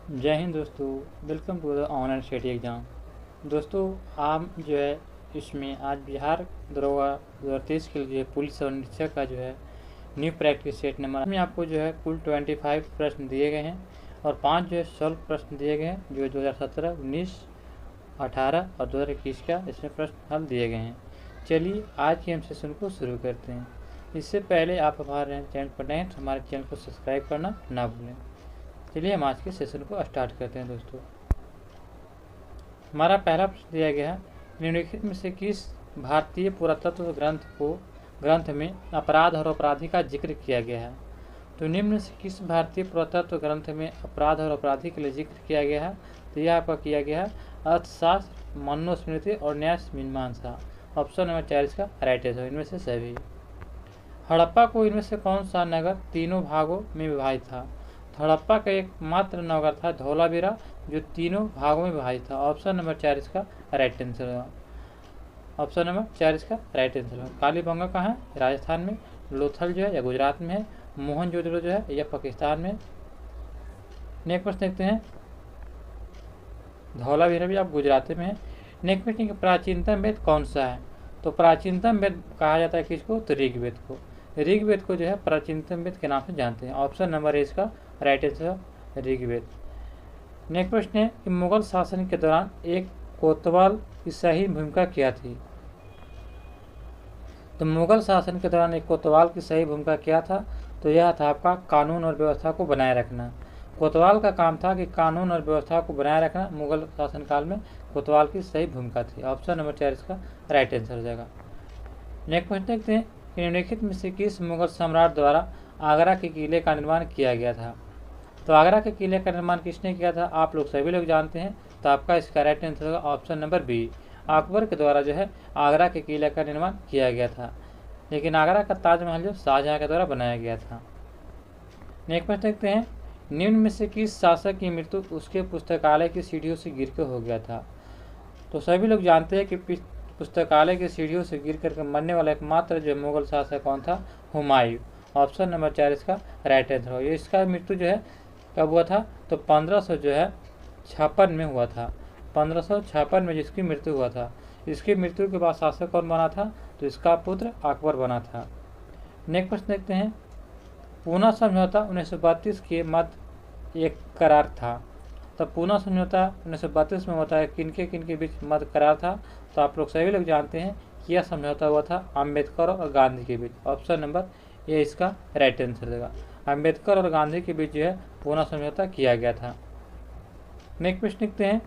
जय हिंद दोस्तों। Welcome to the online study exam. दोस्तों आप जो है इसमें आज बिहार दरोगा 2023 के लिए पुलिस और निरीक्षक का जो है न्यू प्रैक्टिस सेट नंबर में आपको जो है कुल 25 प्रश्न दिए गए हैं और 5 जो है सॉल्व प्रश्न दिए गए हैं जो 2017, 19, 18 और 2021 का इसमें प्रश्न हल दिए गए हैं। चलिए आज के हम सेशन को शुरू करते हैं। इससे पहले आप हमारे चैनल पर नए हैं तो हमारे चैनल को सब्सक्राइब करना ना भूलें। चलिए हम आज के सेशन को स्टार्ट करते हैं। दोस्तों हमारा पहला प्रश्न दिया गया है, निम्नलिखित में से किस भारतीय पुरातत्व ग्रंथ में अपराध और अपराधी का जिक्र किया गया है। तो निम्न से किस भारतीय पुरातत्व ग्रंथ में अपराध और अपराधी के लिए जिक्र किया गया है। तो यह आपका किया गया है अर्थशास्त्र, मनुस्मृति और न्याय मीमांसा। ऑप्शन नंबर 4 इसका राइट आंसर इनमें से सभी। हड़प्पा को इनमें से कौन सा नगर तीनों भागों में विभाजित था। हड़प्पा का एकमात्र नगर था धौलावीरा जो तीनों भागों में विभाजित था। ऑप्शन नंबर 4 इसका राइट आंसर है। ऑप्शन नंबर 4 इसका राइट आंसर है। कालीबंगा कहाँ है, राजस्थान में। लोथल जो है या गुजरात में है। मोहनजोदड़ो जो है यह पाकिस्तान में। नेक्स्ट प्रश्न देखते हैं, धौलावीरा भी आप गुजरात में है। नेक्स्ट प्रश्न, प्राचीनतम वेद कौन सा है। तो प्राचीनतम वेद कहा जाता है किसको, तो ऋग्वेद को। ऋग्वेद को जो है प्राचीनतम वेद के नाम से जानते हैं। ऑप्शन नंबर इसका राइट आंसर ऋग्वेद। नेक्स्ट प्रश्न है कि मुगल शासन के दौरान एक कोतवाल की सही भूमिका क्या थी। तो मुगल शासन के दौरान एक कोतवाल की सही भूमिका क्या था। तो यह था आपका कानून और व्यवस्था को बनाए रखना। कोतवाल का काम था कि कानून और व्यवस्था को बनाए रखना। मुगल शासनकाल में कोतवाल की सही भूमिका थी। ऑप्शन नंबर 4 इसका राइट आंसर हो जाएगा। नेक्स्ट प्रश्न देखते हैं कि निम्नलिखित में से किस मुगल सम्राट द्वारा आगरा के किले का निर्माण किया गया था। तो आगरा के किले का निर्माण किसने किया था, आप लोग सभी लोग जानते हैं। तो आपका इसका राइट आंसर होगा ऑप्शन नंबर बी, अकबर के द्वारा जो है आगरा के किले का निर्माण किया गया था। लेकिन आगरा का ताजमहल जो शाहजहाँ के द्वारा बनाया गया था। नेक्स्ट प्रश्न देखते हैं, निम्न में से किस शासक की मृत्यु उसके पुस्तकालय की सीढ़ियों से गिर कर हो गया था। तो सभी लोग जानते हैं कि पुस्तकालय की सीढ़ियों से गिर कर मरने वाला एकमात्र जो मुगल शासक कौन था, हुमायूं। ऑप्शन नंबर 4 इसका राइट आंसर हो। इसका मृत्यु जो है कब हुआ था, तो 1556 में हुआ था। 1556 में जिसकी मृत्यु हुआ था। इसकी मृत्यु के बाद शासक कौन बना था, तो इसका पुत्र अकबर बना था। नेक्स्ट प्रश्न देखते हैं, पूना समझौता 1932 के मध्य एक करार था। तो पूना समझौता 1932 में होता है किनके बीच मध्य करार था। तो आप लोग सभी लोग जानते हैं कि यह समझौता हुआ था अम्बेडकर और गांधी के बीच। ऑप्शन नंबर ये इसका राइट आंसर देगा। अम्बेडकर और गांधी के बीच जो है पूना समझौता किया गया था। नेक्स्ट प्रश्न लिखते हैं,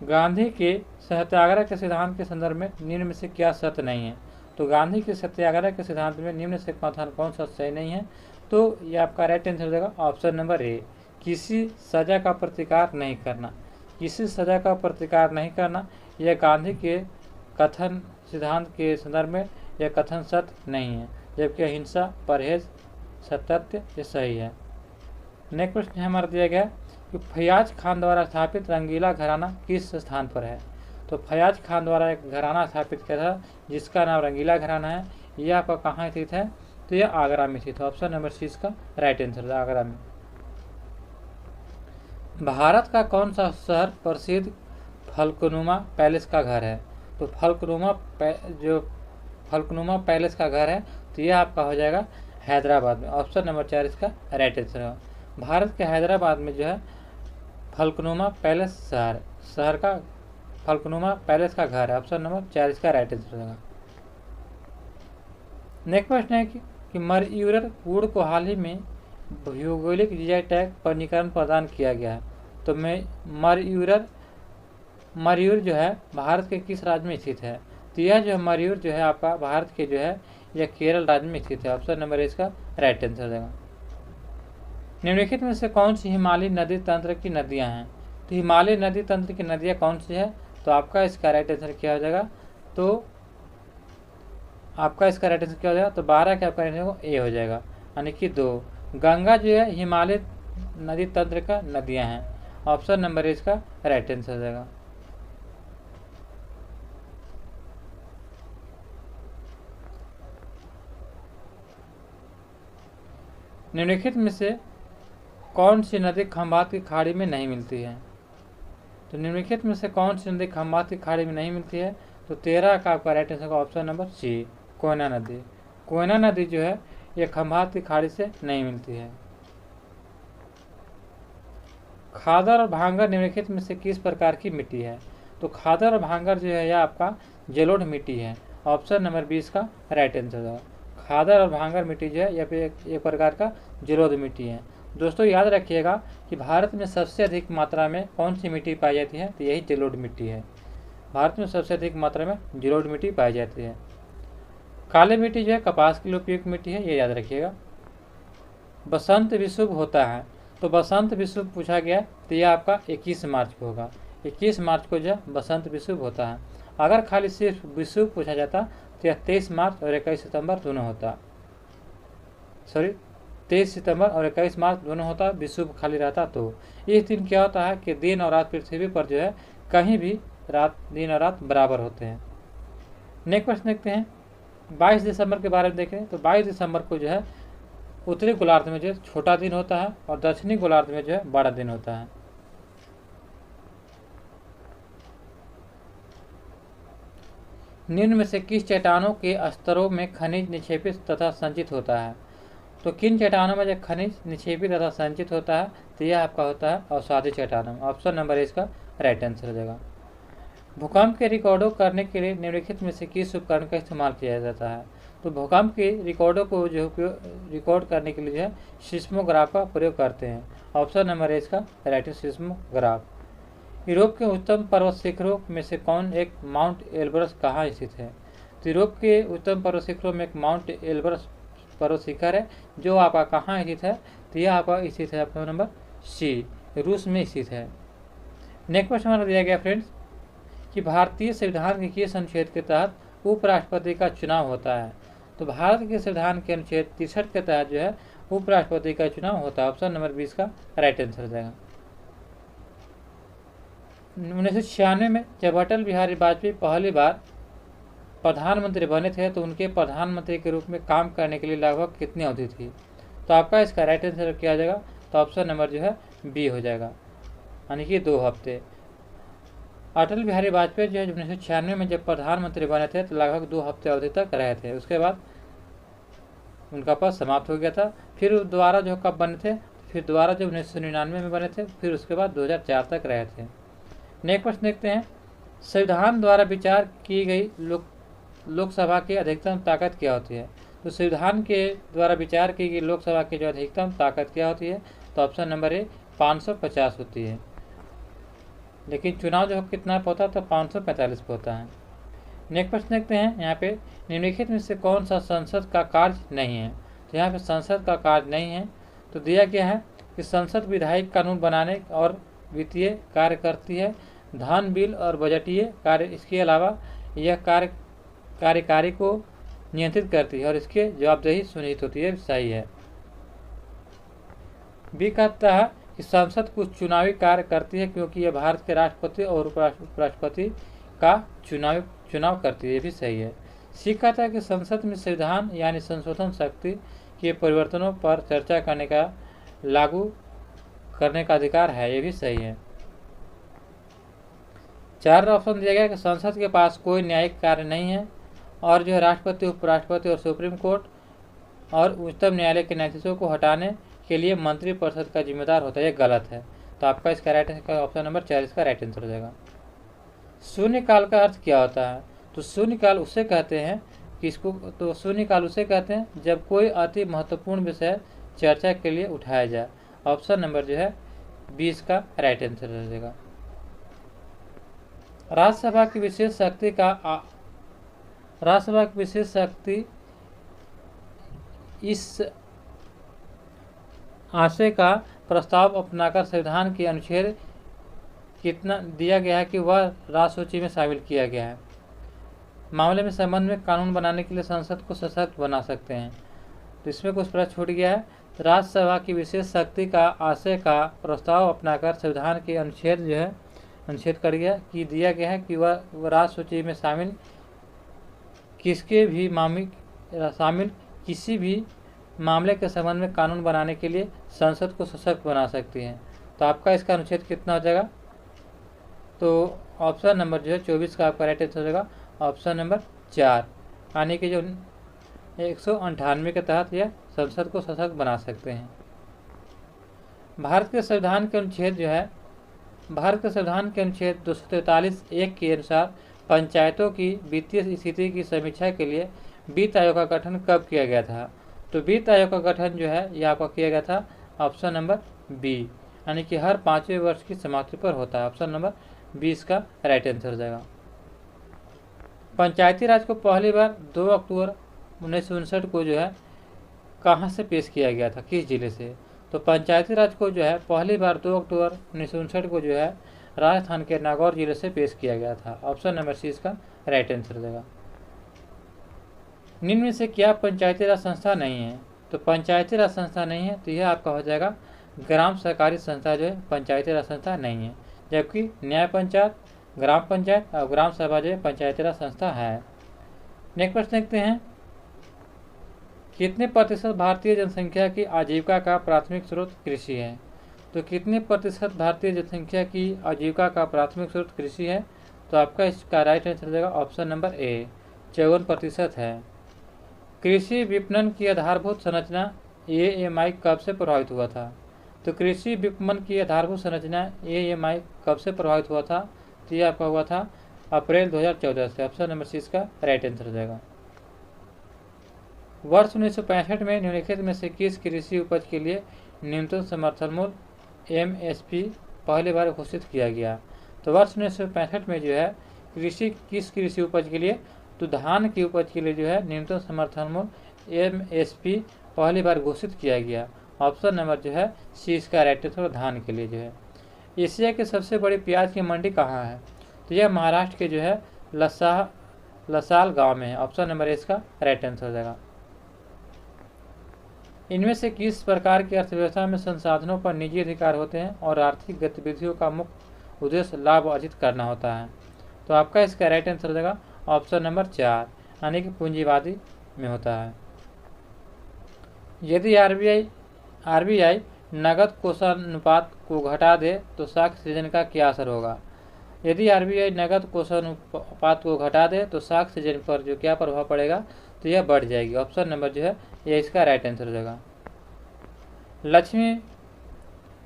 गांधी के सत्याग्रह के सिद्धांत के संदर्भ में निम्न में से क्या सत्य नहीं है। तो गांधी के सत्याग्रह के सिद्धांत में निम्न से कौन सा सही नहीं है। तो ये आपका राइट आंसर देगा ऑप्शन नंबर ए, किसी सजा का प्रतिकार नहीं करना। किसी सजा का प्रतिकार नहीं करना यह गांधी के कथन सिद्धांत के संदर्भ में यह कथन सत्य नहीं है, जबकि अहिंसा, परहेज, सत्य ये सही है। नेक्स्ट प्रश्न हमारा दिया गया कि फयाज खान द्वारा स्थापित रंगीला घराना किस स्थान पर है। तो फयाज खान द्वारा एक घराना स्थापित किया था जिसका नाम रंगीला घराना है। यह आपका कहाँ स्थित है, तो यह आगरा में स्थित है। ऑप्शन नंबर सी इसका राइट आंसर है, आगरा में। भारत का कौन सा शहर प्रसिद्ध फलकनुमा पैलेस का घर है। तो फलकनुमा पैलेस का घर है, तो यह आपका हो जाएगा हैदराबाद में। ऑप्शन नंबर 4 इसका राइट आंसर है। भारत के हैदराबाद में जो है फलकनुमा पैलेस शहर का फलकनुमा पैलेस का घर है। ऑप्शन नंबर 4 इसका राइट आंसर होगा। नेक्स्ट प्रश्न है कि मरयूरर कूड़ को हाल ही में भौगोलिक जीआई टैग पंजीकरण प्रदान किया गया है। तो मरयूर जो है भारत के किस राज्य में स्थित है। तो यह जो मरयूर जो है आपका भारत के जो है यह केरल राज्य में स्थित है। ऑप्शन नंबर इसका राइट आंसर देगा। निम्नलिखित में से कौन सी हिमालय नदी तंत्र की नदियां हैं। तो हिमालय नदी तंत्र की नदियां कौन सी है, तो आपका इसका राइट आंसर क्या हो जाएगा। तो आपका इसका राइट आंसर क्या हो जाएगा, तो 12 के आपका ए हो जाएगा, यानी कि 2। गंगा जो है हिमालय नदी तंत्र का नदियां हैं। ऑप्शन नंबर इसका राइट आंसर हो जाएगा। निम्नलिखित में से कौन सी नदी खंभात की खाड़ी में नहीं मिलती है? तो निम्नलिखित में से कौन सी नदी खंभात की खाड़ी में नहीं मिलती है? तो 13 का आपका राइट आंसर का ऑप्शन नंबर सी, कोयना नदी। कोयना नदी जो है ये खंभात की खाड़ी से नहीं मिलती है। खादर और भांगर निम्नलिखित में से किस प्रकार की मिट्टी है? तो खादर और भांगर जो है यह आपका जलोढ़ मिट्टी है। ऑप्शन नंबर 20 का राइट आंसर है। खादर और भांगर मिट्टी जो है यह एक प्रकार का जलोढ़ मिट्टी है। दोस्तों याद रखिएगा कि भारत में सबसे अधिक मात्रा में कौन सी मिट्टी पाई जाती है? तो यही जलोढ़ मिट्टी है। भारत में सबसे अधिक मात्रा में जलोढ़ मिट्टी पाई जाती है। काली मिट्टी जो है कपास के लिए उपयुक्त मिट्टी है, ये याद रखिएगा। बसंत विषुव होता है, तो बसंत विषुव पूछा गया तो यह आपका 21 मार्च को होगा। 21 मार्च को जो है बसंत विषुव होता है। अगर खाली सिर्फ विषुव पूछा जाता तो यह 23 मार्च और 21 सितंबर दोनों होता। 23 सितंबर और 21 मार्च दोनों होता, विषुव खाली रहता। तो इस दिन क्या होता है कि दिन और रात पृथ्वी पर जो है कहीं भी दिन और रात बराबर होते हैं। नेक्स्ट क्वेश्चन देखते हैं। 22 दिसंबर के बारे में देखें तो 22 दिसंबर को जो है उत्तरी गोलार्ध में जो छोटा दिन होता है और दक्षिणी गोलार्ध में जो है बड़ा दिन होता है। निम्न में से किस चट्टानों के स्तरों में खनिज निक्षेपित तथा संचित होता है? तो किन चट्टानों में जो खनिज निक्षेपित तथा संचित होता है? तो यह आपका होता है अवसादी चट्टानों। ऑप्शन नंबर इसका राइट आंसर हो जाएगा। भूकंप के रिकॉर्डों करने के लिए निम्नलिखित में से किस उपकरण का इस्तेमाल किया जाता है? तो भूकंप के रिकॉर्डों को जो रिकॉर्ड करने के लिए जो है सिस्मोग्राफ का प्रयोग करते हैं। ऑप्शन नंबर इसका राइट सिस्मोग्राफ। यूरोप के उच्चतम पर्वत शिखरों में से कौन एक माउंट एल्ब्रस कहाँ स्थित है? तो यूरोप के उच्चतम पर्वत शिखरों में एक माउंट एल्ब्रस पर्वत शिखर है जो आपका कहाँ स्थित है? तो यह आपका स्थित है ऑप्शन नंबर सी, रूस में स्थित है। नेक्स्ट क्वेश्चन हमारा दिया गया फ्रेंड्स कि भारतीय संविधान के किस अनुच्छेद के तहत उपराष्ट्रपति का चुनाव होता है? तो भारत के संविधान के अनुच्छेद 63 के तहत जो है उपराष्ट्रपति का चुनाव होता है। ऑप्शन नंबर 20 का राइट आंसर हो जाएगा। 1996 में जब अटल बिहारी वाजपेयी पहली बार प्रधानमंत्री बने थे तो उनके प्रधानमंत्री के रूप में काम करने के लिए लगभग कितनी अवधि थी? तो आपका इसका राइट आंसर क्या आ जाएगा? तो ऑप्शन नंबर जो है बी हो जाएगा, यानी कि 2 हफ्ते। अटल बिहारी वाजपेयी जो है 1996 में जब प्रधानमंत्री बने थे तो लगभग 2 हफ्ते अवधि तक रहे थे। उसके बाद उनका पद समाप्त हो गया था। फिर दोबारा जो कब बने थे? फिर दोबारा जब 1999 में बने थे, फिर उसके बाद 2004 तक रहे थे। नेक्स्ट क्वेश्चन देखते हैं। संविधान द्वारा विचार की गई लोकसभा की अधिकतम ताकत क्या होती है? तो संविधान के द्वारा विचार की गई लोकसभा की जो अधिकतम ताकत क्या होती है? तो ऑप्शन नंबर ए 550 होती है। लेकिन चुनाव जो कितना पे होता है? तो 545 पे होता है। नेक्स्ट प्रश्न देखते हैं। यहाँ पे निम्नलिखित में से कौन सा संसद का कार्य नहीं है? तो यहाँ पे संसद का कार्य नहीं है तो दिया गया है कि संसद विधायी कानून बनाने और वित्तीय कार्य करती है, धन बिल और बजटीय कार्य। इसके अलावा यह कार्यकारी को नियंत्रित करती है और इसके जवाबदेही सुनिश्चित होती है। सही है। बी कहता है कि संसद कुछ चुनावी कार्य करती है क्योंकि यह भारत के राष्ट्रपति और उपराष्ट्रपति का चुनाव करती है। ये भी सही है। सी कहता है कि संसद में संविधान यानी संशोधन शक्ति के परिवर्तनों पर चर्चा करने का लागू करने का अधिकार है। ये भी सही है। 4 ऑप्शन दिया गया कि संसद के पास कोई न्यायिक कार्य नहीं है और जो है राष्ट्रपति, उपराष्ट्रपति और सुप्रीम कोर्ट और उच्चतम न्यायालय के न्यायाधीशों को हटाने के लिए मंत्रिपरिषद का जिम्मेदार होता है। ये गलत है। तो आपका इसका राइट आंसर ऑप्शन नंबर 4 इसका राइट आंसर हो जाएगा। शून्यकाल का अर्थ क्या होता है? तो शून्यकाल उसे कहते हैं कि शून्यकाल उसे कहते हैं जब कोई अति महत्वपूर्ण विषय चर्चा के लिए उठाया जाए। ऑप्शन नंबर जो है 20 का राइट आंसर हो जाएगा। राज्यसभा की विशेष शक्ति इस आशय का प्रस्ताव अपनाकर संविधान के अनुच्छेद कितना दिया गया है कि वह राज्य सूची में शामिल किया गया है। मामले में संबंध में कानून बनाने के लिए संसद को सशक्त बना सकते हैं। तो इसमें कुछ प्रश्न छूट गया है। राज्यसभा की विशेष शक्ति का आशय का प्रस्ताव अपनाकर संविधान के अनुच्छेद कर गया कि दिया गया है कि वह राज्य सूची में शामिल किसी भी मामले के संबंध में कानून बनाने के लिए संसद को सशक्त बना सकती हैं। तो आपका इसका अनुच्छेद कितना हो जाएगा? तो ऑप्शन नंबर जो है 24 का आपका राइट आंसर हो जाएगा ऑप्शन नंबर 4, यानी कि जो 198 के तहत यह संसद को सशक्त बना सकते हैं। भारत के संविधान के अनुच्छेद जो है, भारत के संविधान के अनुच्छेद 243(1) के अनुसार पंचायतों की वित्तीय स्थिति की समीक्षा के लिए वित्त आयोग का गठन कब किया गया था? तो वित्त आयोग का गठन जो है यह आपका किया गया था ऑप्शन नंबर बी, यानी कि हर 5वें वर्ष की समाप्ति पर होता है। ऑप्शन नंबर 20 का राइट आंसर हो जाएगा। पंचायती राज को पहली बार 2 अक्टूबर 1959 को जो है कहाँ से पेश किया गया था, किस जिले से? तो पंचायती राज को जो है पहली बार 2 अक्टूबर 1959 को जो है राजस्थान के नागौर जिले से पेश किया गया था। ऑप्शन नंबर सी इसका राइट आंसर हो जाएगा। निम्न में से क्या पंचायती राज संस्था नहीं है? तो पंचायती राज संस्था नहीं है, तो यह आपका हो जाएगा ग्राम सहकारी संस्था जो है पंचायती राज संस्था नहीं है, जबकि न्याय पंचायत, ग्राम पंचायत और ग्राम सभा जो है पंचायती राज संस्था है। नेक्स्ट प्रश्न देखते हैं, कितने प्रतिशत भारतीय जनसंख्या की आजीविका का प्राथमिक स्रोत कृषि है? तो कितने प्रतिशत भारतीय जनसंख्या की आजीविका का प्राथमिक स्रोत कृषि है? तो आपका इसका राइट आंसर हो जाएगा ऑप्शन नंबर ए, 54% है। कृषि विपणन की आधारभूत संरचना AMI कब से प्रभावित हुआ था? तो कृषि विपणन की आधारभूत संरचना AMI कब से प्रभावित हुआ था? तो ये आपका हुआ था अप्रैल 2014 से। ऑप्शन नंबर सी इसका राइट आंसर हो जाएगा। वर्ष 1965 में निम्नलिखित में से किस कृषि उपज के लिए न्यूनतम समर्थन मूल्य MSP पहली बार घोषित किया गया? तो वर्ष 1965 में जो है किस कृषि उपज के लिए? तो धान की उपज के लिए जो है न्यूनतम समर्थन मूल्य MSP पहली बार घोषित किया गया। ऑप्शन नंबर जो है सी इसका राइट आंसर धान के लिए जो है। एशिया की सबसे बड़ी प्याज की मंडी कहाँ है? तो यह महाराष्ट्र के जो है लसाल गांव में है। ऑप्शन नंबर इसका राइट आंसर हो जाएगा। इनमें से किस प्रकार की अर्थव्यवस्था में संसाधनों पर निजी अधिकार होते हैं और आर्थिक गतिविधियों का मुख्य उद्देश्य लाभ अर्जित करना होता है? तो आपका इसका राइट आंसर हो जाएगा ऑप्शन नंबर 4, यानी कि पूंजीवादी में होता है। यदि आरबीआई नगद कोषानुपात को घटा दे तो साख सृजन का क्या असर होगा? यदि आरबीआई नगद कोषानुपात को घटा दे तो साख सृजन पर जो क्या प्रभाव पड़ेगा? तो यह बढ़ जाएगी। ऑप्शन नंबर जो है ये इसका राइट आंसर हो जाएगा।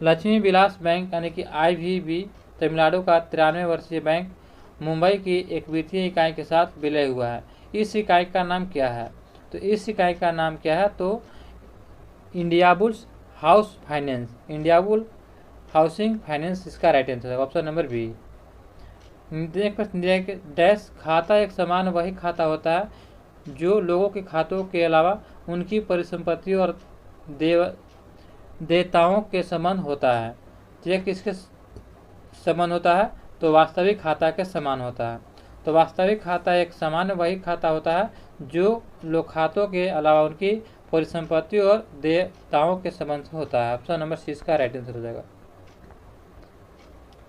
लक्ष्मी विलास बैंक यानी कि IVB तमिलनाडु का 93 वर्षीय बैंक मुंबई की एक वित्तीय इकाई के साथ विलय हुआ है। इस इकाई का नाम क्या है? तो इस इकाई का नाम क्या है? तो Indiabulls house finance, Indiabull housing finance इसका राइट आंसर है। Option number B. डैश खाता एक समान वही खाता होता है जो लोगों के खातों के अलावा उनकी परिसंपत्ति और देयताओं के संबंध होता है। तो यह किसके संबंध होता है? तो वास्तविक खाता के समान होता है। तो वास्तविक खाता एक सामान्य वही खाता होता है जो लोग खातों के अलावा उनकी परिसंपत्ति और देयताओं के संबंध से होता है। ऑप्शन नंबर सी इसका राइट आंसर हो जाएगा।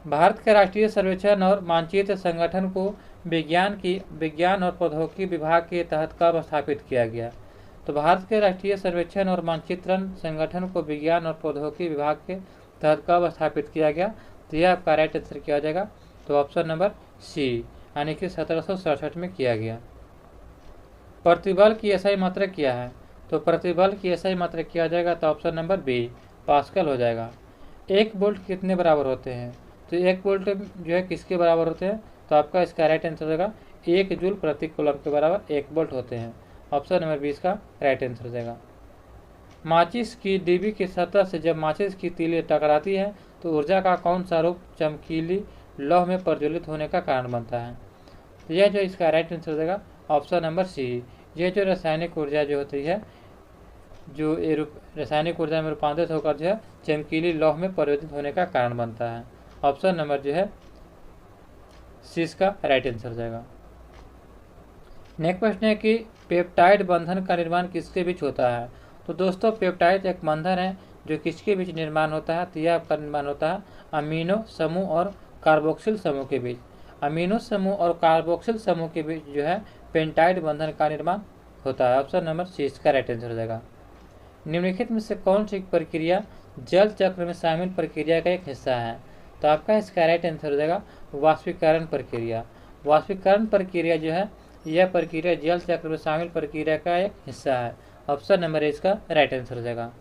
भारत के राष्ट्रीय सर्वेक्षण और मानचित्र संगठन को विज्ञान और प्रौद्योगिकी विभाग के तहत कब स्थापित किया गया? तो भारत के राष्ट्रीय सर्वेक्षण और मानचित्रण संगठन को विज्ञान और प्रौद्योगिकी विभाग के तहत कब स्थापित किया गया? तो यह आपका राइट आंसर किया जाएगा। तो ऑप्शन नंबर सी, यानी कि 1767 में किया गया। प्रतिबल की एसआई मात्रक क्या है? तो प्रतिबल की एसआई मात्रक किया जाएगा तो ऑप्शन नंबर बी, पास्कल हो जाएगा। 1 वोल्ट कितने बराबर होते हैं? तो 1 वोल्ट जो है किसके बराबर होते हैं? तो आपका इसका राइट आंसर होगा 1 जूल प्रति कूलम के बराबर 1 वोल्ट होते हैं। ऑप्शन नंबर 20 का राइट आंसर हो जाएगा। माचिस की डिब्बी की सतह से जब माचिस की तीली टकराती है तो ऊर्जा का कौन सा रूप चमकीली लौह में प्रज्वलित होने का कारण बनता है? तो यह जो इसका राइट आंसर हो जाएगा ऑप्शन नंबर सी। यह जो रासायनिक ऊर्जा जो होती है, जो रासायनिक ऊर्जा में रूपांतरित होकर जो है चमकीली लौह में परिवर्तित होने का कारण बनता है। ऑप्शन नंबर जो है सी इसका राइट आंसर हो जाएगा। नेक्स्ट प्रश्न है कि पेप्टाइड बंधन का निर्माण किसके बीच होता है? तो दोस्तों पेप्टाइड एक बंधन है जो किसके बीच निर्माण होता है? तो यह आपका निर्माण होता है अमीनो समूह और कार्बोक्सिल समूह के बीच। अमीनो समूह और कार्बोक्सिल समूह के बीच जो है पेप्टाइड बंधन का निर्माण होता है। ऑप्शन नंबर सी इसका राइट आंसर हो जाएगा। निम्नलिखित में से कौन सी प्रक्रिया जल चक्र में शामिल प्रक्रिया का एक हिस्सा है? तो आपका इसका राइट आंसर हो जाएगा वाष्पीकरण प्रक्रिया। वाष्पीकरण प्रक्रिया जो है यह प्रक्रिया जल चक्र में शामिल प्रक्रिया का एक हिस्सा है। ऑप्शन नंबर ए इसका राइट आंसर हो जाएगा।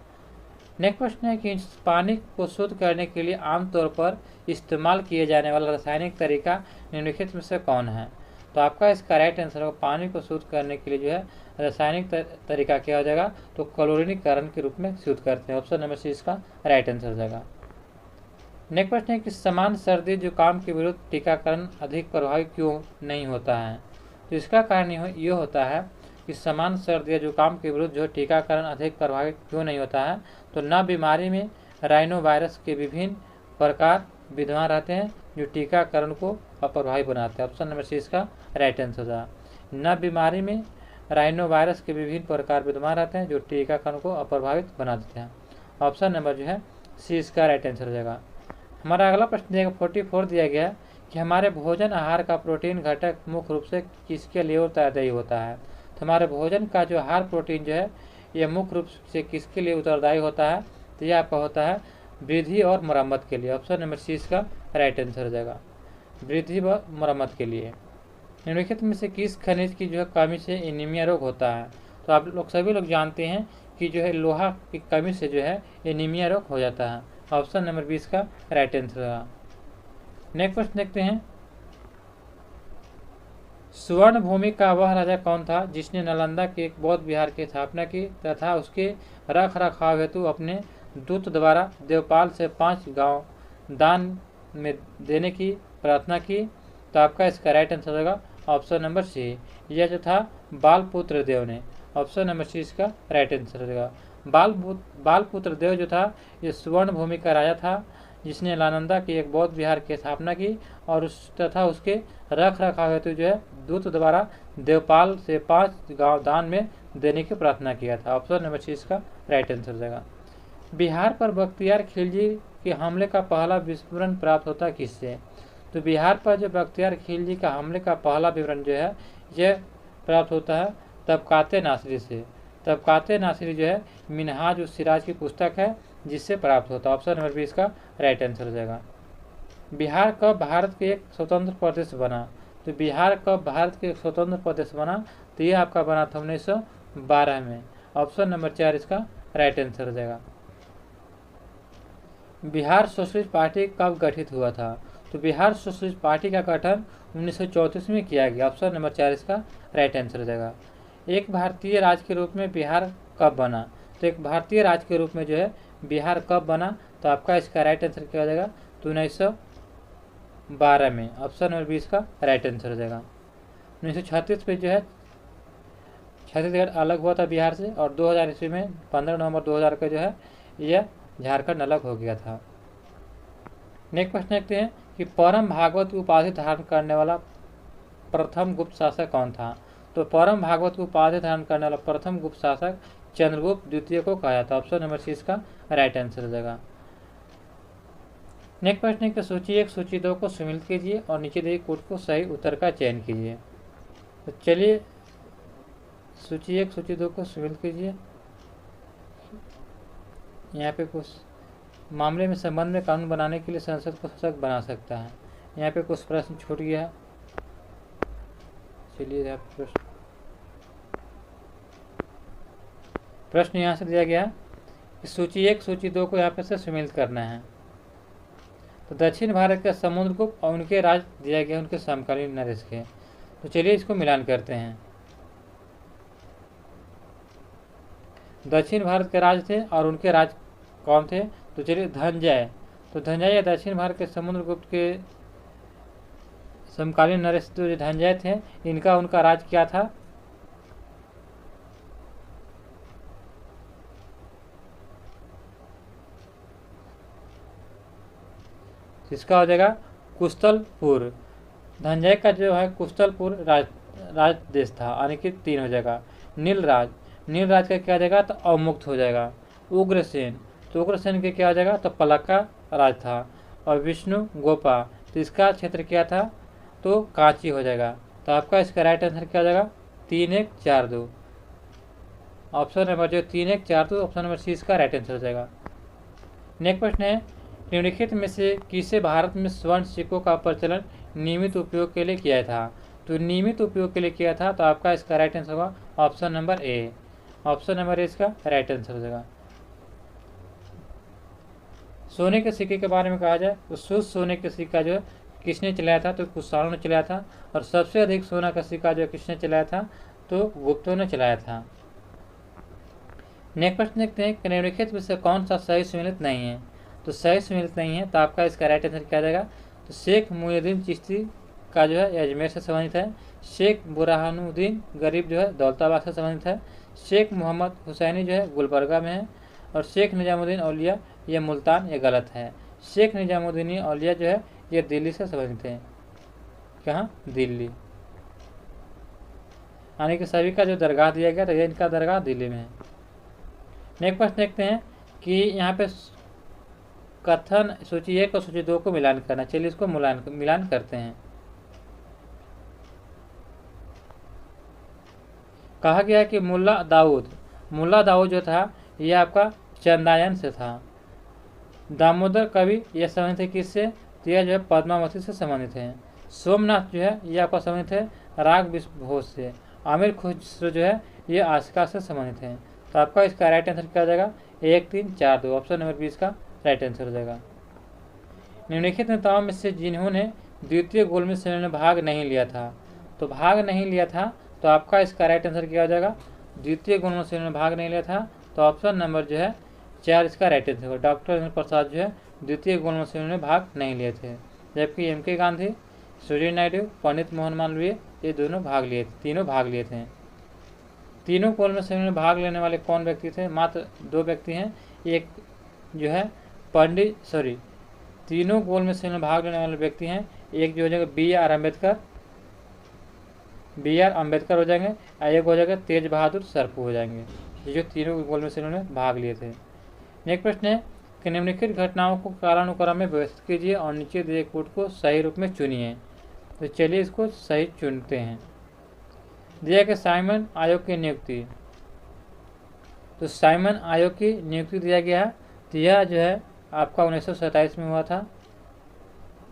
नेक्स्ट प्रश्न है कि पानी को शुद्ध करने के लिए आमतौर पर इस्तेमाल किए जाने वाला रासायनिक तरीका निम्नलिखित में से कौन है? तो आपका इसका राइट आंसर होगा पानी को शुद्ध करने के लिए जो है रासायनिक तरीका क्या हो जाएगा? तो क्लोरीनीकरण के रूप में शुद्ध करते हैं। ऑप्शन नंबर सी इसका राइट आंसर हो जाएगा। नेक्स्ट प्रश्न है कि समान सर्दी जुकाम के विरुद्ध टीकाकरण अधिक प्रभावी क्यों नहीं होता है? तो इसका कारण ये होता है कि समान सर्दी या जुकाम के विरुद्ध जो टीकाकरण अधिक प्रभावी क्यों नहीं होता है? तो न बीमारी में राइनो वायरस के विभिन्न प्रकार विद्यमान रहते हैं जो टीकाकरण को अप्रभावी बनाते हैं। ऑप्शन नंबर सी इसका राइट आंसर होगा। न बीमारी में राइनो वायरस के विभिन्न प्रकार विद्यमान रहते हैं जो टीकाकरण को अप्रभावित बना देते हैं। ऑप्शन नंबर जो है सी इसका राइट आंसर हो जाएगा। हमारा अगला प्रश्न दिया 44 दिया गया है कि हमारे भोजन आहार का प्रोटीन घटक मुख्य रूप से किसके लिए उत्तरदायी होता है? तो हमारे भोजन का जो आहार प्रोटीन जो है यह मुख्य रूप से किसके लिए उत्तरदायी होता है? तो यह आपका होता है वृद्धि और मरम्मत के लिए। ऑप्शन नंबर सी इसका राइट आंसर हो जाएगा, वृद्धि व मरम्मत के लिए। निम्नलिखित में से किस खनिज की जो है कमी से एनीमिया रोग होता है? तो आप लोग सभी लोग जानते हैं कि जो है लोहा की कमी से जो है एनीमिया रोग हो जाता है। ऑप्शन नंबर 20 का राइट आंसर होगा। नेक्स्ट प्रश्न देखते हैं, सुवर्ण भूमि का वह राजा कौन था जिसने नालंदा के एक बौद्ध विहार की स्थापना की तथा उसके रख रखाव हेतु अपने दूत द्वारा देवपाल से 5 गांव दान में देने की प्रार्थना की? तो आपका इसका राइट आंसर होगा ऑप्शन नंबर सी, यह जो था बालपुत्र देव ने। ऑप्शन नंबर सी इसका राइट आंसर होगा। बालपुत्र देव जो था ये सुवर्ण भूमि का राजा था जिसने नालंदा के एक बौद्ध विहार की स्थापना की और तथा उसके रख रखाव हेतु जो है दूत द्वारा देवपाल से 5 गांव दान में देने की प्रार्थना किया था। ऑप्शन नंबर सी इसका राइट आंसर हो जाएगा। बिहार पर बख्तियार खिलजी के हमले का पहला विस्फोरण प्राप्त होता किससे? तो बिहार पर जो बख्तियार खिलजी का हमले का पहला विवरण जो है यह प्राप्त होता है तबकाते नासरी से। तबकाते नासरी जो है मिनहाज उस सिराज की पुस्तक है जिससे प्राप्त होता है। ऑप्शन नंबर 20 का राइट आंसर हो जाएगा। बिहार कब भारत के एक स्वतंत्र प्रदेश बना? तो बिहार कब भारत के एक स्वतंत्र प्रदेश बना? तो यह आपका बना था 1912 में। ऑप्शन नंबर 4 इसका राइट आंसर हो जाएगा। बिहार सोशलिस्ट पार्टी कब गठित हुआ था? तो बिहार सोशलिस्ट पार्टी का गठन 1934 में किया गया। ऑप्शन नंबर 4 इसका राइट आंसर हो जाएगा। एक भारतीय राज्य के रूप में बिहार कब बना? तो एक भारतीय राज्य के रूप में जो है बिहार कब बना? तो आपका इसका राइट आंसर क्या हो जाएगा? तो 1912 में। ऑप्शन नंबर 20 का राइट आंसर हो जाएगा। 1936 में जो है छत्तीसगढ़ अलग हुआ था बिहार से और 2000 ईस्वी में 15 नवंबर 2000 का जो है यह झारखंड अलग हो गया था। नेक्स्ट प्रश्न देखते हैं कि परम भागवत की उपाधि धारण करने वाला प्रथम गुप्त शासक कौन था? तो परम भागवत की उपाधि धारण करने वाला प्रथम गुप्त शासक चंद्रगुप्त द्वितीय को कहा जाता है। ऑप्शन नंबर 6 का राइट आंसर हो जाएगा। नेक्स्ट प्रश्न है कि सूची 1 सूची 2 को सम्मिलित कीजिए और नीचे दिए कोड को सही उत्तर का चयन कीजिए। तो चलिए सूची 1 सूची 2 को सम्मिलित कीजिए। यहाँ पे कुछ मामले में संबंध में कानून बनाने के लिए संसद को सशक्त बना सकता है। यहाँ पे कुछ प्रश्न छूट गया। चलिए प्रश्न यहाँ से दिया गया कि सूची 1 सूची 2 को यहाँ पे से सम्मिलित करना है। तो दक्षिण भारत के समुद्रगुप्त और उनके राज दिया गया उनके समकालीन नरेश के। तो चलिए इसको मिलान करते हैं। दक्षिण भारत के राज थे और उनके राज कौन थे? तो चलिए धनंजय। तो धनंजय या दक्षिण भारत के समुद्रगुप्त के समकालीन नरेश जो धनंजय थे इनका उनका राज क्या था? इसका हो जाएगा कुशलपुर। धनंजय का जो है कुशलपुर राज देश था, यानी कि 3 हो जाएगा। नीलराज का क्या हो जाएगा? तो अवमुक्त हो जाएगा। उग्रसेन, तो उग्रसेन के क्या हो जाएगा? तो पलक्का राज था। और विष्णु गोपा, तो इसका क्षेत्र क्या था? तो कांची हो जाएगा। तो आपका इसका राइट आंसर क्या हो जाएगा? 3 1 4 2। ऑप्शन नंबर जो 3 1 4 2 ऑप्शन नंबर सी इसका राइट आंसर हो जाएगा। नेक्स्ट प्रश्न है, निम्नलिखित में से किसे भारत में स्वर्ण सिक्कों का प्रचलन नियमित उपयोग के लिए किया था? तो नियमित उपयोग के लिए किया था, तो आपका इसका राइट आंसर होगा ऑप्शन नंबर ए। ऑप्शन नंबर ए इसका राइट आंसर हो जाएगा। सोने के सिक्के के बारे में कहा जाए तो शुद्ध सोने के सिक्का जो किसने चलाया था? तो कुषाणों ने चलाया था। और सबसे अधिक सोना का सिक्का जो किसने चलाया था? तो गुप्तों ने चलाया था। नेक्स्ट प्रश्न देखते हैं, निम्नलिखित में से कौन सा सही सम्मिलित नहीं है? तो सही सम्मिलित नहीं है, तो आपका इसका राइट आंसर क्या जाएगा? तो शेख मुइनुद्दीन चिश्ती का जो है अजमेर से संबंधित है। शेख बुरहानुद्दीन गरीब जो है दौलताबाद से संबंधित है। शेख मोहम्मद हुसैनी जो है गुलबर्गा में है। और शेख निजामुद्दीन औलिया ये मुल्तान, ये गलत है। शेख निजामुद्दीन औलिया जो है ये दिल्ली से संबंधित है। कहाँ? दिल्ली। यानी कि सभी का जो दरगाह दिया गया तो ये इनका दरगाह दिल्ली में है। नेक्स्ट प्रश्न देखते हैं कि यहाँ पे कथन सूची 1 और सूची 2 को मिलान करना। चलिए इसको मिलान करते हैं। कहा गया कि मुल्ला दाऊद जो था ये आपका चंदायन से था। दामोदर कवि ये संबंधित है किससे? तो यह जो है पद्मावती से संबंधित है। सोमनाथ जो है ये आपका संबंधित है राग विश्वभोज से। आमिर खुसरो जो है ये आशिका से संबंधित है। तो आपका इसका राइट आंसर क्या हो जाएगा? 1 3 4 2 ऑप्शन नंबर बी इसका राइट आंसर हो जाएगा। निम्नलिखित नेताओं में से जिन्होंने द्वितीय गोलमेज सम्मेलन में भाग नहीं लिया था, तो भाग नहीं लिया था, तो आपका इसका राइट आंसर क्या हो जाएगा? द्वितीय गोलमेज सम्मेलन में भाग नहीं लिया था, तो ऑप्शन नंबर जो है 4 इसका राइट आंसर होगा। डॉक्टर राजेंद्र प्रसाद जो है द्वितीय गोलमेज सम्मेलन में भाग नहीं लिए थे, जबकि एम.के. गांधी, सूर्य नायडू, पंडित मोहन मालवीय ये तीनों भाग लिए थे। तीनों गोलमेज सम्मेलन में भाग लेने वाले कौन व्यक्ति थे? मात्र 2 व्यक्ति हैं। एक जो है तीनों गोलमेज सम्मेलन में भाग लेने वाले व्यक्ति हैं। एक जो हो जाएगा बी आर अम्बेडकर हो जाएंगे, और एक हो जाएगा तेज बहादुर सरपू हो जाएंगे, ये जो तीनों गोलमेज सम्मेलन में भाग लिए थे। नेक्स्ट प्रश्न है कि निम्नलिखित घटनाओं को कालानुक्रम में व्यवस्थित कीजिए और नीचे दिए कोड को सही रूप में चुनिए। तो चलिए इसको सही चुनते हैं। दिया कि साइमन आयोग की नियुक्ति, तो साइमन आयोग की नियुक्ति दिया गया है। तो यह जो है आपका 1927 में हुआ था।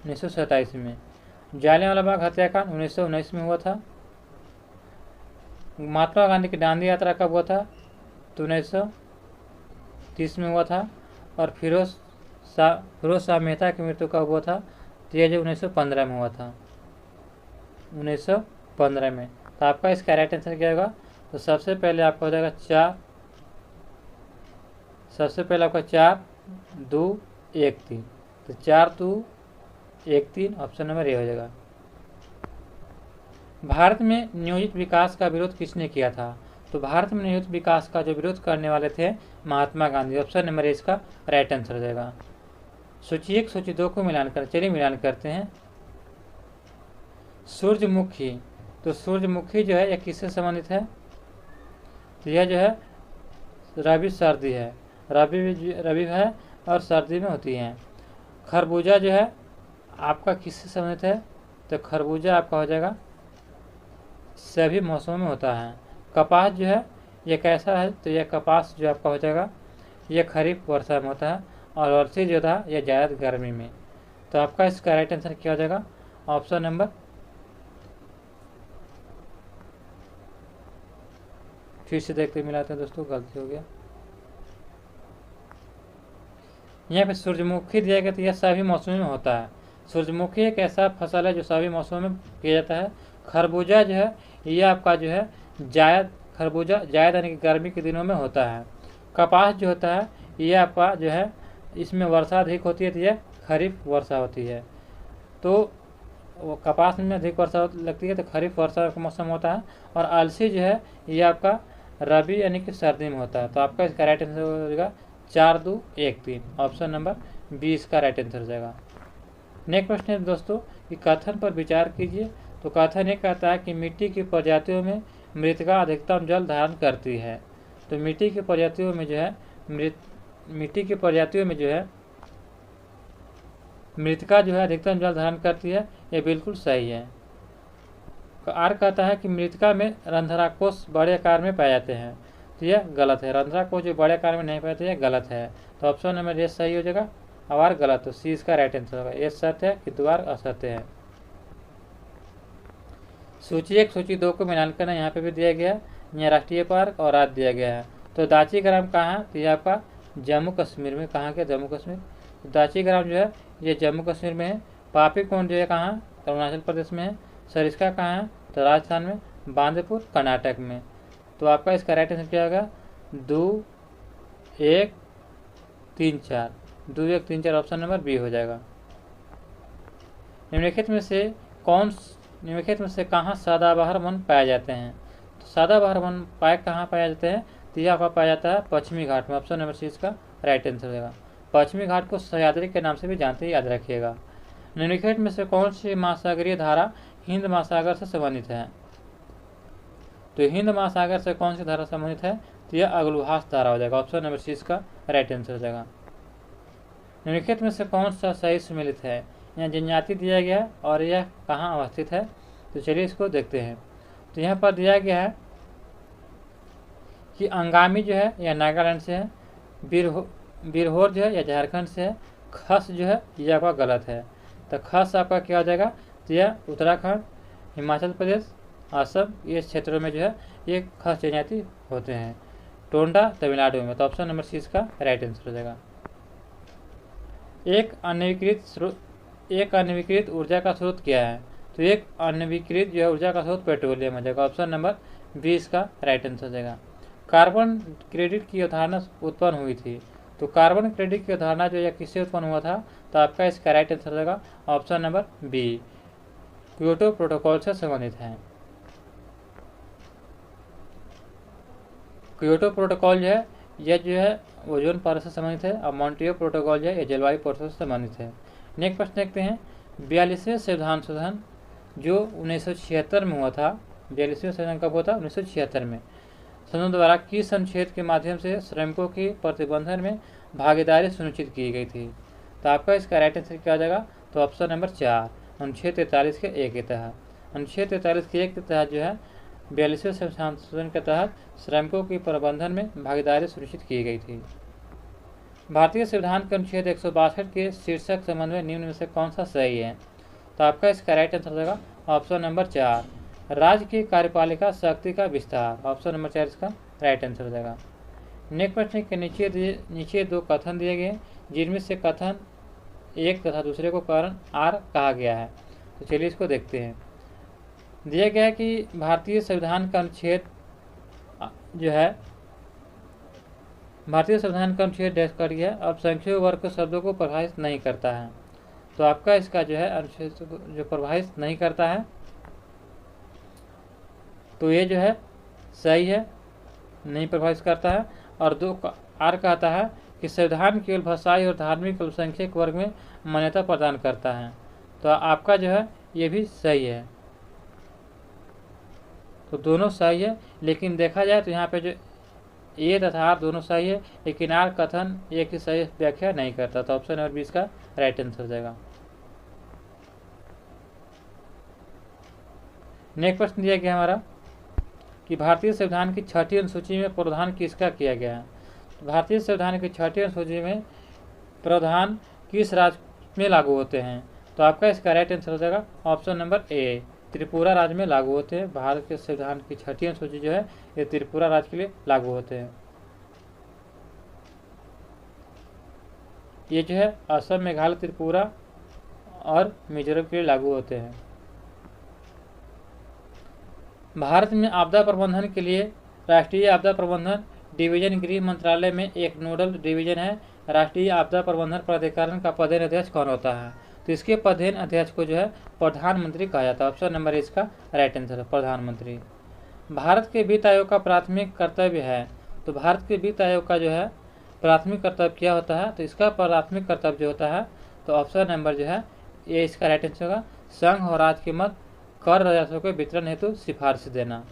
1927 में। जालियांवाला बाग हत्याकांड 1919 में हुआ था। महात्मा गांधी की दांडी यात्रा कब हुआ था? तो 1930 में हुआ था। और फिरोज शाह मेहता की मृत्यु कब हुआ था? तो यह जो 1915 में हुआ था। 1915 में। तो आपका इसका राइट आंसर क्या होगा? तो सबसे पहले आपका हो जाएगा 4 2 1 3। तो 4 2 1 3 ऑप्शन नंबर ए हो जाएगा। भारत में नियोजित विकास का विरोध किसने किया था? तो भारत में नियोजित विकास का जो विरोध करने वाले थे महात्मा गांधी। ऑप्शन नंबर ए इसका राइट आंसर हो जाएगा। सूची 1 सूची 2 को मिलान करते हैं। सूरजमुखी, तो सूरजमुखी जो है यह किससे संबंधित है? तो यह जो है रबी है और सर्दी में होती है। खरबूजा जो है आपका किससे संबंधित है? तो खरबूजा आपका हो जाएगा सभी मौसमों में होता है। कपास जो है ये कैसा है? तो यह कपास जो आपका हो जाएगा ये खरीफ वर्षा में होता है। और वर्षी जो था यह ज़्यादा गर्मी में। तो आपका इसका राइट आंसर क्या हो जाएगा? ऑप्शन नंबर फिर से देखते मिलाते हैं दोस्तों, गलती हो गया। यहाँ पे सूरजमुखी दिया गया, तो यह सभी मौसमों में होता है। सूरजमुखी एक ऐसा फसल है जो सभी मौसमों में किया जाता है। खरबूजा जो है ये आपका जो है खरबूजा जायद यानी कि गर्मी के दिनों में होता है। कपास जो होता है ये आपका जो है इसमें वर्षा अधिक होती है, तो यह खरीफ वर्षा होती है। तो वो कपास में अधिक वर्षा लगती है तो खरीफ वर्षा का मौसम होता है। और अलसी जो है ये आपका रबी यानी कि सर्दी में होता है। तो आपका इसका राइट आंसर हो जाएगा 4 2 1 3 ऑप्शन नंबर बी इसका राइट आंसर हो जाएगा। नेक्स्ट प्रश्न है दोस्तों कि कथन पर विचार कीजिए। तो कथन ये कहता है कि मिट्टी की प्रजातियों में मृतिका अधिकतम जल धारण करती है। तो मिट्टी की प्रजातियों में जो है मृतिका जो है अधिकतम जल धारण करती है, ये बिल्कुल सही है। आर कहता है कि मृतिका में रंध्राकोश बड़े आकार में पाए जाते हैं। तो यह गलत है। रंध्रा को जो बड़े आकार में नहीं पाया तो यह गलत है। तो ऑप्शन नंबर ए सही हो जाएगा, आवार गलत। तो सी इसका राइट आंसर होगा। ए सत्य है कि द्वार असत्य है। सूची 1 सूची 2 को मिलान करना यहाँ पे भी दिया गया है। यहाँ राष्ट्रीय पार्क और राज्य दिया गया है। तो दाची ग्राम कहाँ है? तो ये आपका जम्मू कश्मीर में। कहाँ के? जम्मू कश्मीर। तो दाची ग्राम जो है ये जम्मू कश्मीर में है। पापी कुंड जो है कहाँ? तो अरुणाचल प्रदेश में है। सरिस्का कहाँ है? तो राजस्थान में। बांदीपुर कर्नाटक में। तो आपका इसका राइट आंसर क्या होगा? 2 1 3 4। 2 1 3 4 ऑप्शन नंबर बी हो जाएगा। निम्नलिखित में से कहाँ सदाबहार वन पाए जाते हैं? तो सदाबहार वन कहाँ पाए जाते हैं? तो यह आपका पाया जाता है पश्चिमी घाट में। ऑप्शन नंबर सी इसका राइट आंसर हो जाएगा। पश्चिमी घाट को सह्याद्री के नाम से भी जानते हैं, याद रखिएगा। निम्नलिखित में से कौन सी महासागरीय धारा हिंद महासागर से संबंधित है? तो हिंद महासागर से कौन सी धारा संबंधित है? तो यह अग्लुहास धारा हो जाएगा। ऑप्शन नंबर सी इसका राइट आंसर हो जाएगा। निम्नलिखित में से कौन सा सही सम्मिलित है? यहाँ जनजाति दिया गया है और यह कहाँ अवस्थित है? तो चलिए इसको देखते हैं। तो यहाँ पर दिया गया है कि अंगामी जो है यह नागालैंड से है, बिरहोर जो है यह झारखंड से है, खस जो है यह आपका गलत है। तो खस आपका क्या हो जाएगा? तो यह उत्तराखंड, हिमाचल प्रदेश, असम ये क्षेत्रों में जो है ये खस जनजाति होते हैं। टोंडा तमिलनाडु में। तो ऑप्शन नंबर सी इसका राइट आंसर हो जाएगा। एक अनवीकृत ऊर्जा का स्रोत क्या है? तो एक अनवीकृत जो है ऊर्जा का स्रोत पेट्रोलियम हो जाएगा। ऑप्शन नंबर बी इसका राइट आंसर हो जाएगा। कार्बन क्रेडिट की अवधारणा उत्पन्न हुई थी। तो कार्बन क्रेडिट की अवधारणा जो है किससे उत्पन्न हुआ था? तो आपका इसका राइट आंसर हो जाएगा option number B, Kyoto protocol से संबंधित है। क्योटो प्रोटोकॉल जो है यह जो है ओजोन परत से संबंधित है और मॉन्ट्रियल प्रोटोकॉल जो है यह जलवायु परत से संबंधित है। नेक्स्ट प्रश्न देखते हैं। 42वें संविधान शोधन जो 1976 में हुआ था, 42वें संविधान कब हुआ था? 1976 में। संसद द्वारा किस अनुच्छेद के माध्यम से श्रमिकों की प्रतिबंधन में भागीदारी सुनिश्चित की गई थी? तो आपका इसका राइट आंसर क्या हो जाएगा? तो ऑप्शन नंबर 4, अनुच्छेद 43 के 1 के तहत। अनुच्छेद 43 के 1 के तहत जो है 42वें संविधान शोधन के तहत श्रमिकों की प्रबंधन में भागीदारी सुनिश्चित की गई थी। भारतीय संविधान के अनुच्छेद 162 के शीर्षक संबंध में निम्न में से कौन सा सही है? तो आपका इसका राइट आंसर होगा ऑप्शन नंबर 4, राज्य की कार्यपालिका शक्ति का विस्तार। ऑप्शन नंबर 4 इसका राइट आंसर हो जाएगा। नेक्स्ट प्रश्न के नीचे 2 कथन दिए गए जिनमें से कथन एक तथा दूसरे को कारण आर कहा गया है। तो चलिए इसको देखते हैं। दिया गया है कि भारतीय संविधान का अनुच्छेद जो है डैश कर गया अल्पसंख्यक वर्ग के शब्दों को प्रभावित नहीं करता है। तो आपका इसका जो है अनुच्छेद जो प्रभावित नहीं करता है तो ये जो है सही है, नहीं प्रभावित करता है। और 2 आर कहता है कि संविधान केवल भाषाई और धार्मिक अल्पसंख्यक वर्ग में मान्यता प्रदान करता है। तो आपका जो है ये भी सही है। तो दोनों सही है, लेकिन देखा जाए तो यहाँ पे जो ए तथा आर दोनों सही है, लेकिन आर कथन एक ही सही व्याख्या नहीं करता। तो ऑप्शन नंबर 20 का राइट आंसर हो जाएगा। नेक्स्ट प्रश्न दिया गया हमारा कि भारतीय संविधान की 6ठी अनुसूची में प्रावधान किसका किया गया है? तो भारतीय संविधान की 6ठी अनुसूची में प्रावधान किस राज्य में लागू होते हैं? तो आपका इसका राइट आंसर हो जाएगा ऑप्शन नंबर ए, त्रिपुरा राज्य में लागू होते हैं। भारत के संविधान की 6ठी अनुसूची जो है ये त्रिपुरा राज्य के लिए लागू होते हैं। ये जो है असम, मेघालय, त्रिपुरा और मिजोरम के लिए लागू होते हैं। भारत में आपदा प्रबंधन के लिए राष्ट्रीय आपदा प्रबंधन डिवीजन गृह मंत्रालय में एक नोडल डिवीजन है। राष्ट्रीय आपदा प्रबंधन प्राधिकरण का पदेन अध्यक्ष कौन होता है? तो इसके पदेन अध्यक्ष को जो है प्रधानमंत्री कहा जाता है। ऑप्शन नंबर इसका राइट आंसर है प्रधानमंत्री। भारत के वित्त आयोग का प्राथमिक कर्तव्य है। तो भारत के वित्त आयोग का जो है प्राथमिक कर्तव्य क्या होता है? तो इसका प्राथमिक कर्तव्य जो होता है तो ऑप्शन नंबर जो है ये इसका राइट आंसर होगा संघ और राज्य के मध्य कर राजस्व के वितरण हेतु सिफारिश देना।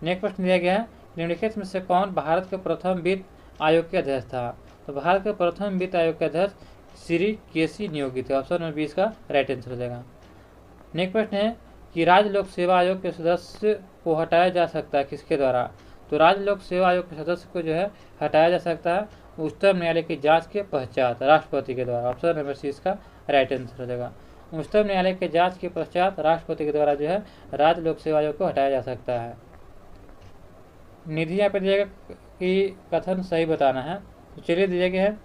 नेक्स्ट प्रश्न दिया गया है निम्नलिखित में से कौन भारत के प्रथम वित्त आयोग के अध्यक्ष था? तो भारत के प्रथम वित्त आयोग के अध्यक्ष श्री केसी नियोगी थे। ऑप्शन नंबर 20 का राइट आंसर हो जाएगा। नेक्स्ट प्रश्न है कि राज्य लोक सेवा आयोग के सदस्य को हटाया जा सकता है किसके द्वारा? तो राज्य लोक सेवा आयोग के सदस्य को जो है हटाया जा सकता है उच्चतम न्यायालय की जांच के पश्चात राष्ट्रपति के द्वारा। ऑप्शन नंबर सी इसका राइट आंसर हो जाएगा। उच्चतम न्यायालय के जांच के पश्चात राष्ट्रपति के द्वारा जो है राज्य लोक सेवा आयोग को हटाया जा सकता है। निधि यहाँ पे दिया कि कथन सही बताना है। तो चलिए दिया गया है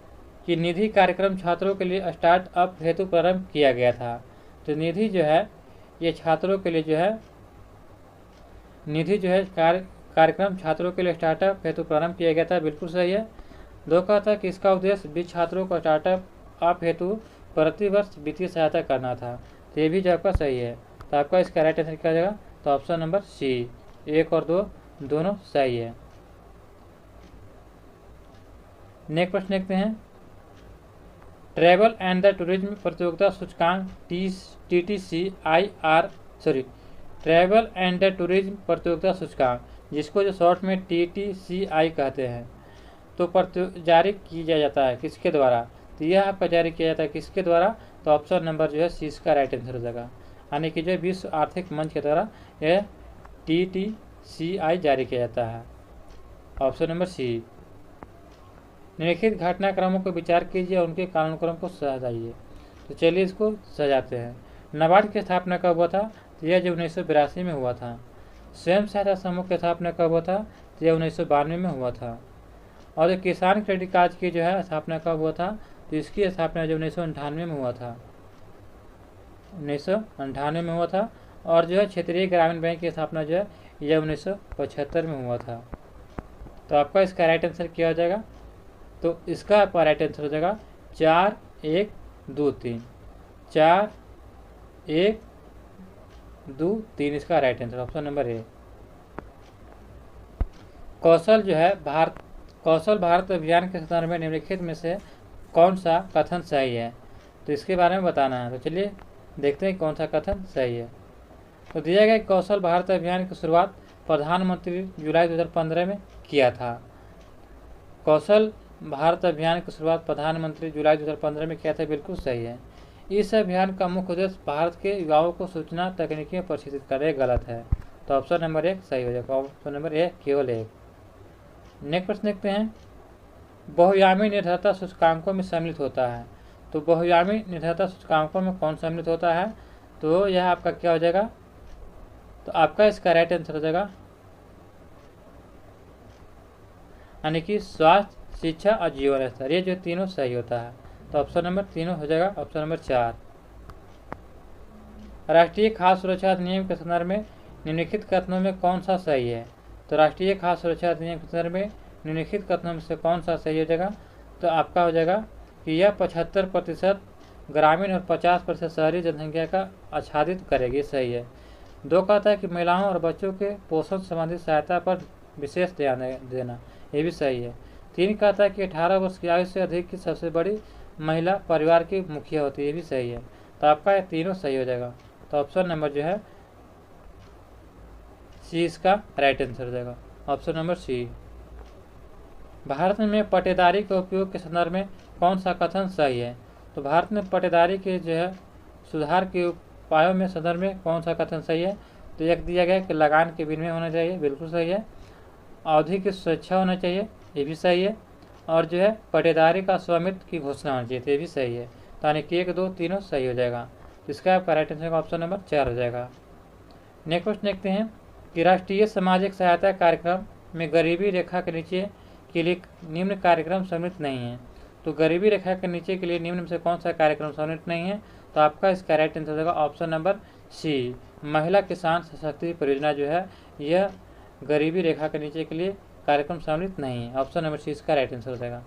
कि निधि कार्यक्रम छात्रों के लिए स्टार्टअप हेतु प्रारंभ किया गया था। तो निधि जो है ये छात्रों के लिए जो है निधि जो है कार्यक्रम छात्रों के लिए स्टार्टअप हेतु प्रारंभ किया गया था, बिल्कुल सही है। 2 का था कि इसका उद्देश्य भी छात्रों को स्टार्टअप हेतु प्रतिवर्ष वित्तीय सहायता करना था। तो ये भी जो आपका सही है। तो आपका इसका राइट आंसर क्या हो जाएगा? तो ऑप्शन नंबर सी 1 और 2 दोनों सही है। नेक्स्ट प्रश्न देखते हैं। ट्रैवल एंड द टूरिज्म प्रतियोगिता सूचकांक ट्रैवल एंड द टूरिज्म प्रतियोगिता सूचकांक, जिसको जो शॉर्ट में TTCI कहते हैं, तो जारी किया जाता है किसके द्वारा? तो यह आपका जारी किया जाता है किसके द्वारा? तो ऑप्शन नंबर जो है सी इसका राइट आंसर हो जाएगा। यानी कि जो विश्व आर्थिक मंच के द्वारा यह TTCI जारी किया जाता है। Option number C. निम्नलिखित घटनाक्रमों को विचार कीजिए और उनके कालानुक्रम को सजाइए। तो चलिए इसको सजाते हैं। नाबार्ड की स्थापना कब हुआ था? तो यह जो 1982 में हुआ था। स्वयं सहायता समूह की स्थापना कब हुआ था? तो यह 1992 में हुआ था। और जो किसान क्रेडिट कार्ड की जो है स्थापना कब हुआ था? तो इसकी स्थापना जो 1998 में हुआ था, 1998 में हुआ था। और जो है क्षेत्रीय ग्रामीण बैंक की स्थापना जो है यह 1975 में हुआ था। तो आपका इसका राइट आंसर क्या हो जाएगा? तो इसका आपका राइट आंसर हो जाएगा 4 1 2 3 4 1 2 3 इसका right answer option number A. कौशल भारत अभियान के संदर्भ में निम्नलिखित में से कौन सा कथन सही है? तो इसके बारे में बताना है। तो चलिए देखते हैं कौन सा कथन सही है। तो दिया गया कौशल भारत अभियान की शुरुआत प्रधानमंत्री जुलाई 2015 में किया था। कौशल भारत अभियान की शुरुआत प्रधानमंत्री जुलाई 2015 में किया था, बिल्कुल सही है। इस अभियान का मुख्य उद्देश्य भारत के युवाओं को सूचना तकनीकी में प्रशिक्षित करना गलत है। तो ऑप्शन नंबर 1 सही हो जाएगा। ऑप्शन नंबर ए केवल 1। नेक्स्ट प्रश्न देखते हैं। बहुआयामी निर्भरता सूचकांकों में सम्मिलित होता है। तो बहुआयामी निर्भरता सूचकांकों में कौन सम्मिलित होता है? तो यह आपका क्या हो जाएगा? तो आपका इसका राइट आंसर हो जाएगा यानी कि स्वास्थ्य, शिक्षा और जीवन स्तर, ये जो तीनों सही होता है। तो ऑप्शन नंबर तीनों हो जाएगा ऑप्शन नंबर 4। राष्ट्रीय खाद्य सुरक्षा अधिनियम के संदर्भ में निम्नलिखित कथनों में कौन सा सही है? तो राष्ट्रीय खाद्य सुरक्षा अधिनियम के संदर्भ में निम्नलिखित कथनों में से कौन सा सही हो जाएगा? तो आपका हो जाएगा कि यह 75% ग्रामीण और 50% शहरी जनसंख्या का आच्छादित करेगी, सही है। 2 कहता है कि महिलाओं और बच्चों के पोषण संबंधी सहायता पर विशेष ध्यान देना, ये भी सही है। 3 कहता है कि 18 वर्ष की आयु से अधिक की सबसे बड़ी महिला परिवार की मुखिया होती है, ये भी सही है। तो आपका ये तीनों सही हो जाएगा। तो ऑप्शन नंबर जो है सी इसका राइट आंसर हो जाएगा। ऑप्शन नंबर सी। भारत में पट्टेदारी के उपयोग के संदर्भ में कौन सा कथन सही है? तो भारत में पट्टेदारी के जो है सुधार के उपायों में संदर्भ में कौन सा कथन सही है? तो एक दिया गया कि लगान के विनिमय होना चाहिए, बिल्कुल सही है। अवधि की स्वेच्छा होना चाहिए, ये भी सही है। और जो है पट्टेदारी का स्वामित्व की घोषणा होनी चाहिए, तो ये भी सही है। तो यानी कि 1 2 तीनों सही हो जाएगा। इसका आपका राइट आंसर ऑप्शन नंबर 4 हो जाएगा। नेक्स्ट क्वेश्चन देखते हैं कि राष्ट्रीय सामाजिक सहायता कार्यक्रम में गरीबी रेखा के नीचे के लिए निम्न कार्यक्रम सम्मिलित नहीं है। तो गरीबी रेखा के नीचे के लिए निम्न में से कौन सा कार्यक्रम सम्मिलित नहीं है? तो आपका इसका राइट आंसर होगा ऑप्शन नंबर सी। महिला किसान सशक्ति परियोजना जो है यह गरीबी रेखा के नीचे के लिए कार्यक्रम सम्मिलित नहीं है। ऑप्शन नंबर सी इसका राइट आंसर हो जाएगा।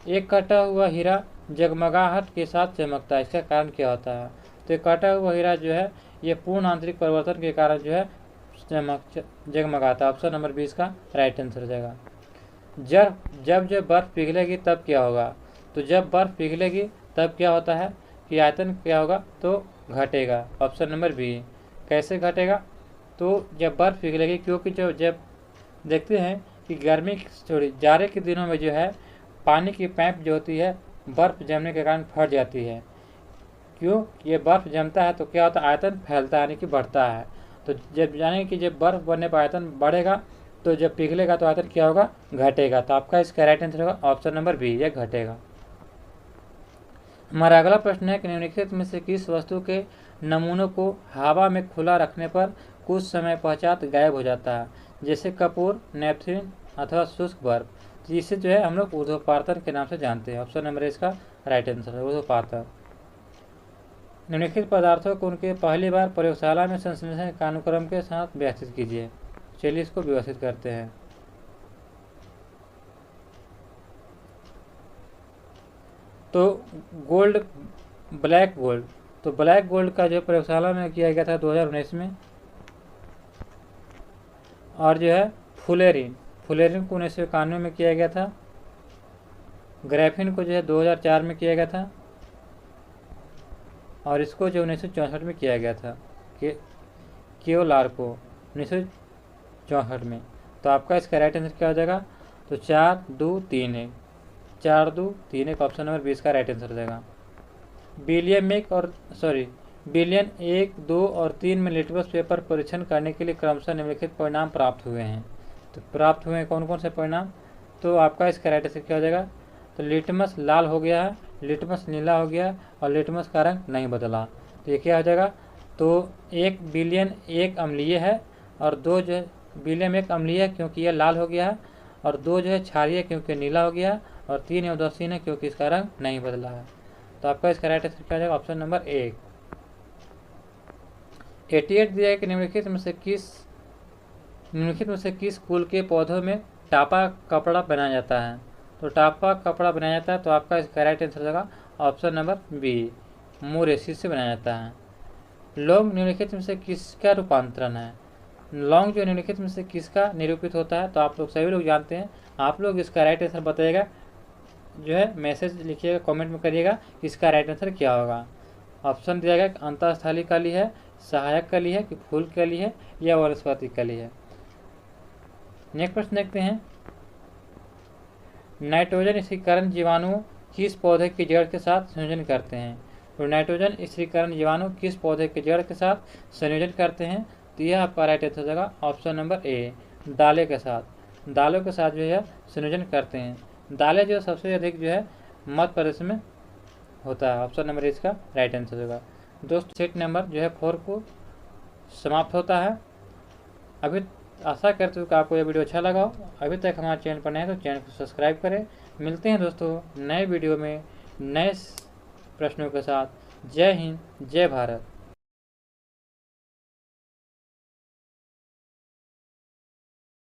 एक कटा हुआ हीरा जगमगाहट के साथ चमकता है, इसका कारण क्या होता है? तो एक कटा हुआ हीरा जो है ये पूर्ण आंतरिक परिवर्तन के कारण जो है जगमगाता है। ऑप्शन नंबर 20 का राइट आंसर हो जाएगा। जब बर्फ पिघलेगी तब क्या होगा? तो जब बर्फ पिघलेगी तब क्या होता है कि आयतन क्या होगा? तो घटेगा। Option number B. कैसे घटेगा? तो जब बर्फ पिघलेगी, क्योंकि जब देखते हैं कि गर्मी जाड़े के दिनों में जो है पानी की पाइप जो होती है बर्फ जमने के कारण फट जाती है। क्यों? ये बर्फ जमता है तो क्या होता है? आयतन फैलता है यानी कि बढ़ता है। तो जब जाने कि जब बर्फ बनने पर आयतन बढ़ेगा तो जब पिघलेगा तो आयतन क्या होगा, घटेगा। तो आपका इसका राइट आंसर होगा ऑप्शन नंबर बी, यह घटेगा। हमारा अगला प्रश्न है कि निम्नलिखित में से किस वस्तु के नमूनों को हवा में खुला रखने पर कुछ समय पश्चात गायब हो जाता है, जैसे कपूर, नेपथीन अथवा शुष्क बर्फ, जिसे जो है हम लोग ऊर्ध्वपातन के नाम से जानते हैं। ऑप्शन नंबर इसका राइट आंसर है ऊर्ध्वपातन। निम्नलिखित पदार्थों को उनके पहली बार प्रयोगशाला में संश्लेषण के अनुक्रम के साथ व्यवस्थित कीजिए। चलिए इसको व्यवस्थित करते हैं। तो गोल्ड, ब्लैक गोल्ड, तो ब्लैक गोल्ड का जो प्रयोगशाला में किया गया था 2019 में, और जो है फुलेरिन को 1991 में किया गया था, ग्राफीन को जो है 2004 में किया गया था, और इसको जो 1964 में किया गया था, केओलार को 1964 में। तो आपका इसका राइट आंसर क्या हो जाएगा, तो 4, 2, 3, 1, 4, 2, 3, 1 ऑप्शन नंबर 20 का राइट आंसर हो जाएगा। बिलियन 1, 2 और 3 में लिटमस पेपर परीक्षण करने के लिए क्रमशः निम्नलिखित परिणाम प्राप्त हुए हैं। तो प्राप्त हुए हैं कौन कौन से परिणाम, तो आपका इसका राइट आंसर क्या हो जाएगा, तो लिटमस लाल हो गया है, लिटमस नीला हो गया और लिटमस का रंग नहीं बदला। तो ये क्या हो जाएगा, तो 1 बिलियन 1 अम्लीय है, और 2 जो है बिलियन 1 अम्लीय है क्योंकि यह लाल हो गया है, और 2 जो है क्षारीय क्योंकि नीला हो गया, और 3 उदासीन है क्योंकि इसका रंग नहीं बदला है। तो आपका इसका राइट आंसर क्या हो जाएगा, ऑप्शन नंबर 1। 88 दिया है कि निम्नलिखित में से किस कुल के पौधों में टापा कपड़ा बनाया जाता है। तो टापा कपड़ा बनाया जाता है, तो आपका इसका राइट आंसर होगा ऑप्शन नंबर बी, मोरेसिस से बनाया जाता है। लौंग निम्नलिखित में से किसका रूपांतरण है। लौंग जो निम्नलिखित में से किसका निरूपित होता है, तो आप लोग सभी लोग जानते हैं। आप लोग इसका राइट आंसर बताइएगा, जो है मैसेज लिखिएगा, कमेंट में करिएगा इसका राइट आंसर क्या होगा। ऑप्शन दिया गया कि अंतःस्थली कली है, सहायक कली है, कि फूल कली है, या वनस्पति कली है। नेक्स्ट प्रश्न देखते हैं, नाइट्रोजन स्थिरीकरण जीवाणु किस पौधे की जड़ के साथ संयोजन करते हैं। तो नाइट्रोजन स्थिरीकरण जीवाणु किस पौधे की जड़ के साथ संयोजन करते हैं, तो यह आपका राइट आंसर हो जाएगा ऑप्शन नंबर ए, दालें के साथ। दालों के साथ जो है संयोजन करते हैं। दालें जो सबसे अधिक जो है मध्य प्रदेश में होता है। ऑप्शन नंबर इसका राइट आंसर होगा। दोस्तों सेट नंबर जो है 4 को समाप्त होता है। अभी आशा करते हो कि आपको यह वीडियो अच्छा लगा हो। अभी तक हमारे चैनल पर नए हैं तो चैनल को सब्सक्राइब करें। मिलते हैं दोस्तों नए वीडियो में नए प्रश्नों के साथ। जय हिंद, जय भारत।